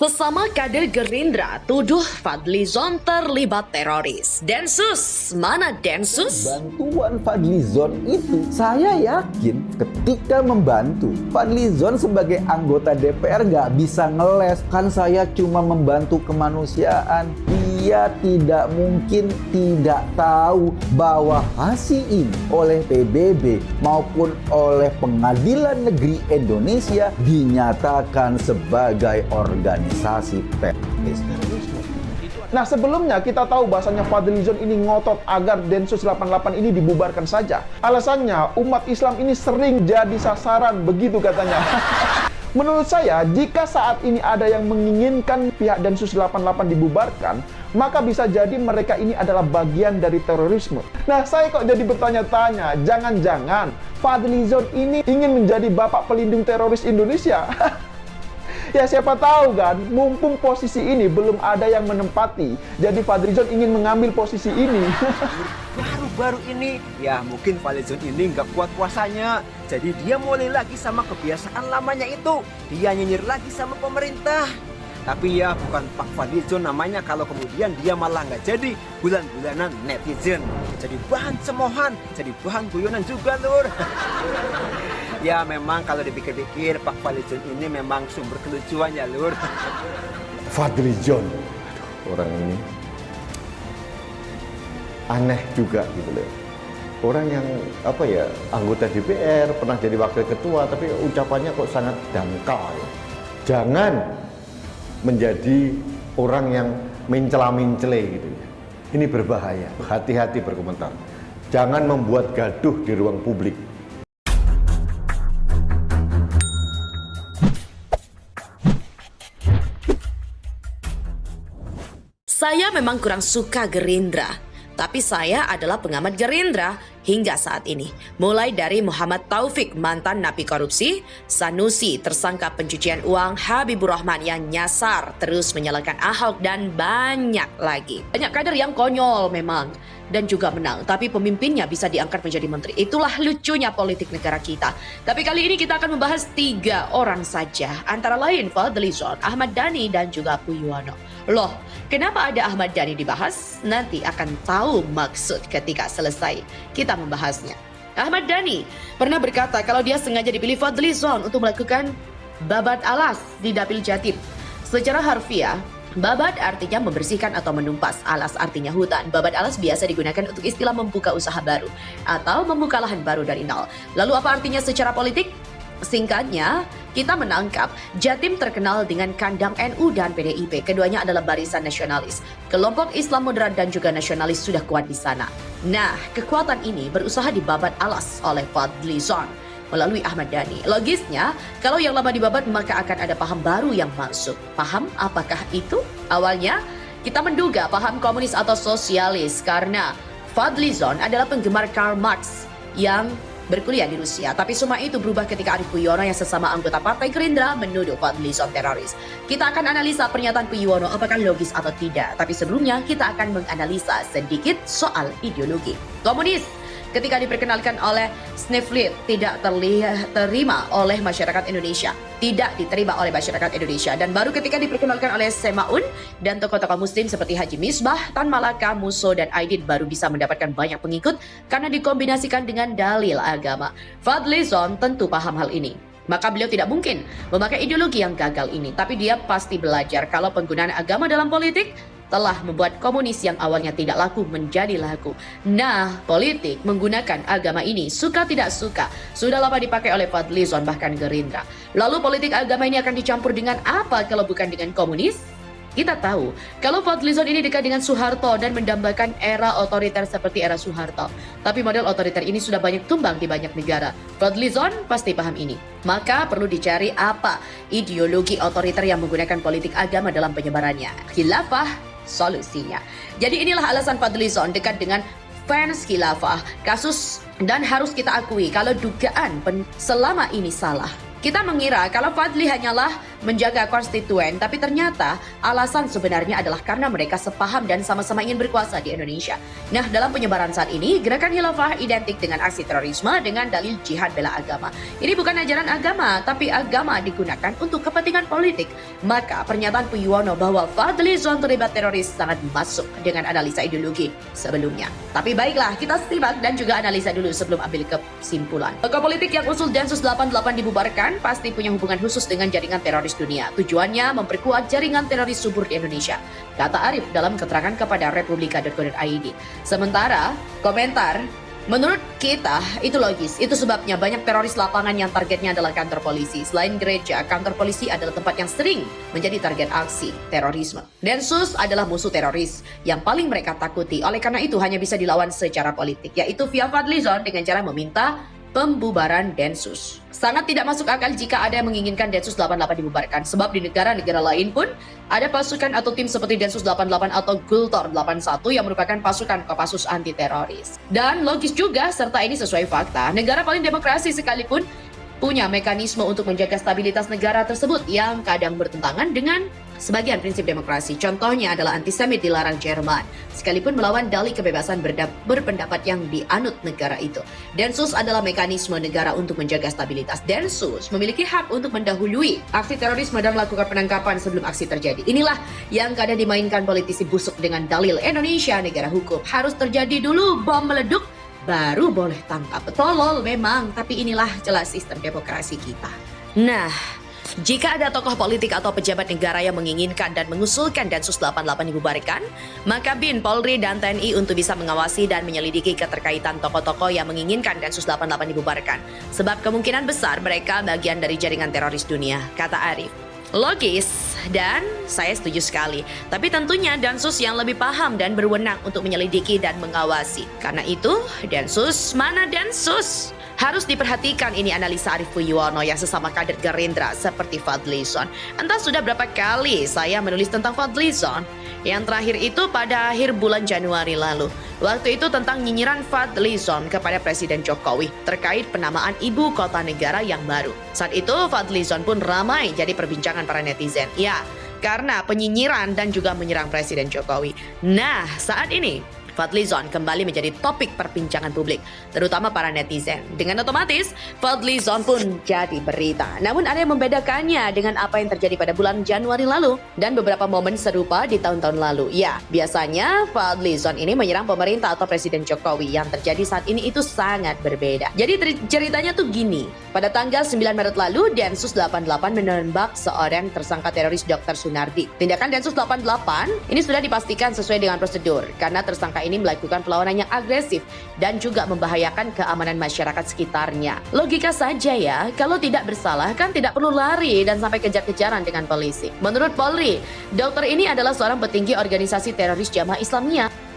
Sesama kader Gerindra tuduh Fadlizon terlibat teroris. Densus, mana Densus? Bantuan Fadlizon itu, saya yakin ketika membantu Fadlizon sebagai anggota DPR nggak bisa ngeles. Kan saya cuma membantu kemanusiaan. Dia tidak mungkin tidak tahu bahwa hasil ini oleh PBB maupun oleh Pengadilan Negeri Indonesia dinyatakan sebagai organisasi terorisme. Nah, sebelumnya kita tahu bahasanya Fadlizon ini ngotot agar Densus 88 ini dibubarkan saja. Alasannya, umat Islam ini sering jadi sasaran, begitu katanya. Menurut saya, jika saat ini ada yang menginginkan pihak Densus 88 dibubarkan, maka bisa jadi mereka ini adalah bagian dari terorisme. Nah, saya kok jadi bertanya-tanya, jangan-jangan Fadlizon ini ingin menjadi bapak pelindung teroris Indonesia? Ya siapa tahu kan, mumpung posisi ini belum ada yang menempati, jadi Fadlizon ingin mengambil posisi ini. Baru-baru ini, ya mungkin Fadlizon ini nggak kuat puasanya, jadi dia mulai lagi sama kebiasaan lamanya itu. Dia nyinyir lagi sama pemerintah. Tapi ya bukan Pak Fadlizon namanya kalau kemudian dia malah nggak jadi bulan-bulanan netizen. Jadi bahan cemohan, jadi bahan guyonan juga lur. Ya memang kalau dipikir-pikir Pak Fadlizon ini memang sumber kelucuan ya lur. Fadlizon, orang ini aneh juga gitu loh. Orang yang apa ya, anggota DPR, pernah jadi wakil ketua, tapi ucapannya kok sangat dangkal ya. Jangan menjadi orang yang mencela-mencele gitu ya. Ini berbahaya. Hati-hati berkomentar. Jangan membuat gaduh di ruang publik. Saya memang kurang suka Gerindra, tapi saya adalah pengamat Gerindra hingga saat ini. Mulai dari Muhammad Taufik, mantan napi korupsi, Sanusi, tersangka pencucian uang, Habibur Rahman yang nyasar terus menyalahkan Ahok, dan banyak lagi. Banyak kader yang konyol memang dan juga menang, tapi pemimpinnya bisa diangkat menjadi menteri. Itulah lucunya politik negara kita. Tapi kali ini kita akan membahas 3 orang saja, antara lain Fadlizon, Ahmad Dhani, dan juga Puyono. Loh, kenapa ada Ahmad Dhani dibahas? Nanti akan tahu maksud ketika selesai kita membahasnya. Ahmad Dhani pernah berkata kalau dia sengaja dipilih Fadlizon untuk melakukan babat alas di Dapil Jatim. Secara harfiah, babat artinya membersihkan atau menumpas, alas artinya hutan. Babat alas biasa digunakan untuk istilah membuka usaha baru atau membuka lahan baru dari nol. Lalu apa artinya secara politik? Singkatnya, kita menangkap Jatim terkenal dengan kandang NU dan PDIP. Keduanya adalah barisan nasionalis. Kelompok Islam moderat dan juga nasionalis sudah kuat di sana. Nah, kekuatan ini berusaha dibabat alas oleh Fadlizon melalui Ahmad Dhani. Logisnya, kalau yang lama dibabat maka akan ada paham baru yang masuk. Paham apakah itu? Awalnya, kita menduga paham komunis atau sosialis karena Fadlizon adalah penggemar Karl Marx yang berkuliah di Rusia. Tapi semua itu berubah ketika Arief Puyono yang sesama anggota Partai Gerindra menuduh Fadlizon teroris. Kita akan analisa pernyataan Puyono apakah logis atau tidak. Tapi sebelumnya kita akan menganalisa sedikit soal ideologi. Komunis ketika diperkenalkan oleh Sneflit tidak terima oleh masyarakat Indonesia. Tidak diterima oleh masyarakat Indonesia. Dan baru ketika diperkenalkan oleh Semaun dan tokoh-tokoh muslim seperti Haji Misbah, Tan Malaka, Muso, dan Aidit baru bisa mendapatkan banyak pengikut karena dikombinasikan dengan dalil agama. Fadlizon tentu paham hal ini. Maka beliau tidak mungkin memakai ideologi yang gagal ini. Tapi dia pasti belajar kalau penggunaan agama dalam politik telah membuat komunis yang awalnya tidak laku menjadi laku. Nah, politik menggunakan agama ini suka tidak suka sudah lama dipakai oleh Fadlizon bahkan Gerindra. Lalu politik agama ini akan dicampur dengan apa kalau bukan dengan komunis? Kita tahu kalau Fadlizon ini dekat dengan Soeharto dan mendambakan era otoriter seperti era Soeharto. Tapi model otoriter ini sudah banyak tumbang di banyak negara. Fadlizon pasti paham ini. Maka perlu dicari apa ideologi otoriter yang menggunakan politik agama dalam penyebarannya. Khilafah solusinya. Jadi inilah alasan Fadlizon dekat dengan fans khilafah. Kasus dan harus kita akui kalau dugaan selama ini salah. Kita mengira kalau Fadli hanyalah menjaga konstituen, tapi ternyata alasan sebenarnya adalah karena mereka sepaham dan sama-sama ingin berkuasa di Indonesia. Nah, dalam penyebaran saat ini, gerakan khilafah identik dengan aksi terorisme dengan dalil jihad bela agama. Ini bukan ajaran agama, tapi agama digunakan untuk kepentingan politik. Maka pernyataan Puyono bahwa Fadlizon terlibat teroris sangat masuk dengan analisa ideologi sebelumnya. Tapi baiklah, kita simak dan juga analisa dulu sebelum ambil kesimpulan. Tokoh politik yang usul Densus 88 dibubarkan pasti punya hubungan khusus dengan jaringan teroris dunia. Tujuannya memperkuat jaringan teroris subur di Indonesia, kata Arif dalam keterangan kepada republika.co.id. Sementara komentar, menurut kita itu logis. Itu sebabnya banyak teroris lapangan yang targetnya adalah kantor polisi. Selain gereja, kantor polisi adalah tempat yang sering menjadi target aksi terorisme. Densus adalah musuh teroris yang paling mereka takuti. Oleh karena itu hanya bisa dilawan secara politik, yaitu via Fadlizon dengan cara meminta pembubaran Densus. Sangat tidak masuk akal jika ada yang menginginkan Densus 88 dibubarkan, sebab di negara-negara lain pun ada pasukan atau tim seperti Densus 88 atau Gultor 81 yang merupakan pasukan Kopassus anti teroris. Dan logis juga serta ini sesuai fakta, negara paling demokrasi sekalipun punya mekanisme untuk menjaga stabilitas negara tersebut yang kadang bertentangan dengan sebagian prinsip demokrasi. Contohnya adalah antisemit dilarang Jerman, sekalipun melawan dalih kebebasan berpendapat yang dianut negara itu. Densus adalah mekanisme negara untuk menjaga stabilitas. Densus memiliki hak untuk mendahului aksi terorisme dan melakukan penangkapan sebelum aksi terjadi. Inilah yang kadang dimainkan politisi busuk dengan dalil Indonesia negara hukum. Harus terjadi dulu bom meleduk, baru boleh tangkap. Tolol memang, tapi inilah jelas sistem demokrasi kita. Nah, jika ada tokoh politik atau pejabat negara yang menginginkan dan mengusulkan Densus 88 dibubarkan, maka BIN, Polri, dan TNI untuk bisa mengawasi dan menyelidiki keterkaitan tokoh-tokoh yang menginginkan Densus 88 dibubarkan. Sebab kemungkinan besar mereka bagian dari jaringan teroris dunia, kata Arif. Logis, dan saya setuju sekali. Tapi tentunya Densus yang lebih paham dan berwenang untuk menyelidiki dan mengawasi. Karena itu, Densus, mana Densus? Harus diperhatikan ini analisa Arif Puyono yang sesama kader Gerindra seperti Fadlizon. Entah sudah berapa kali saya menulis tentang Fadlizon. Yang terakhir itu pada akhir bulan Januari lalu. Waktu itu tentang nyinyiran Fadlizon kepada Presiden Jokowi terkait penamaan ibu kota negara yang baru. Saat itu Fadlizon pun ramai jadi perbincangan para netizen. Ya, karena penyinyiran dan juga menyerang Presiden Jokowi. Nah, saat ini Fadlizon kembali menjadi topik perbincangan publik, terutama para netizen. Dengan otomatis, Fadlizon pun jadi berita. Namun ada yang membedakannya dengan apa yang terjadi pada bulan Januari lalu dan beberapa momen serupa di tahun-tahun lalu. Ya, biasanya Fadlizon ini menyerang pemerintah atau Presiden Jokowi. Yang terjadi saat ini itu sangat berbeda. Jadi ceritanya tuh gini. Pada tanggal 9 Maret lalu, Densus 88 menembak seorang tersangka teroris Dr. Sunardi. Tindakan Densus 88 ini sudah dipastikan sesuai dengan prosedur karena tersangka ini melakukan perlawanan yang agresif dan juga membahayakan keamanan masyarakat sekitarnya. Logika saja ya, kalau tidak bersalah kan tidak perlu lari dan sampai kejar-kejaran dengan polisi. Menurut Polri, dokter ini adalah seorang petinggi organisasi teroris Jamaah Islamiyah